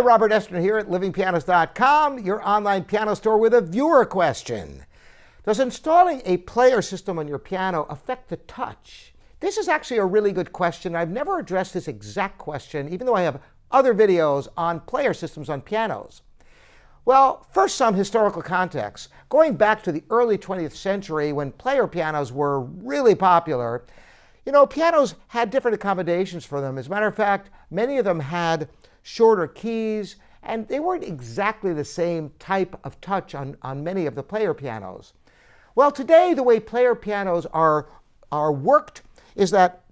Robert Estrin here at livingpianos.com, your online piano store with a viewer question. Does installing a player system on your piano affect the touch? This is actually a really good question. I've never addressed this exact question, even though I have other videos on player systems on pianos. Well, first some historical context. Going back to the early 20th century when player pianos were really popular, pianos had different accommodations for them. As a matter of fact, many of them had shorter keys, and they weren't exactly the same type of touch on many of the player pianos. Well, today the way player pianos are worked is that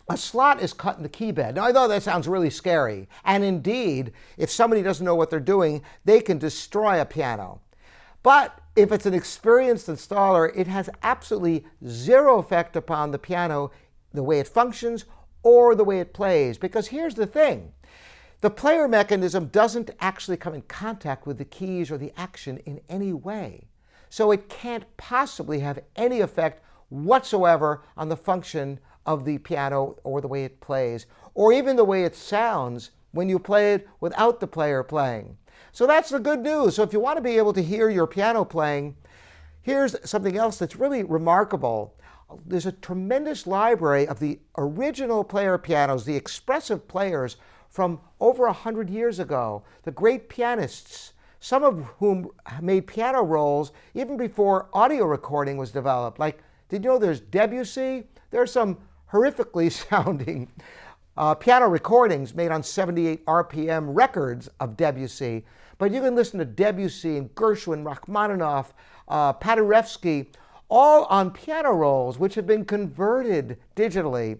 a slot is cut in the key bed. Now, I know that sounds really scary, and indeed, if somebody doesn't know what they're doing, they can destroy a piano. But if it's an experienced installer, it has absolutely zero effect upon the piano, the way it functions, or the way it plays. Because here's the thing. The player mechanism doesn't actually come in contact with the keys or the action in any way. So it can't possibly have any effect whatsoever on the function of the piano or the way it plays, or even the way it sounds when you play it without the player playing. So that's the good news. So if you want to be able to hear your piano playing, here's something else that's really remarkable. There's a tremendous library of the original player pianos, the expressive players from over 100 years ago, the great pianists, some of whom made piano rolls even before audio recording was developed. Like, did you know there's Debussy? There are some horrifically sounding piano recordings made on 78 RPM records of Debussy. But you can listen to Debussy and Gershwin, Rachmaninoff, Paderewski, all on piano rolls, which have been converted digitally.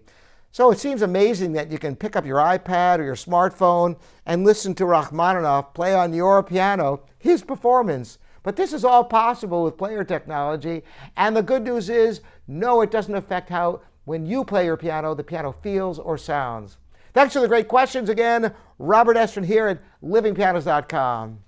So it seems amazing that you can pick up your iPad or your smartphone and listen to Rachmaninoff play on your piano, his performance. But this is all possible with player technology. And the good news is, no, it doesn't affect how, when you play your piano, the piano feels or sounds. Thanks for the great questions again. Robert Estrin here at livingpianos.com.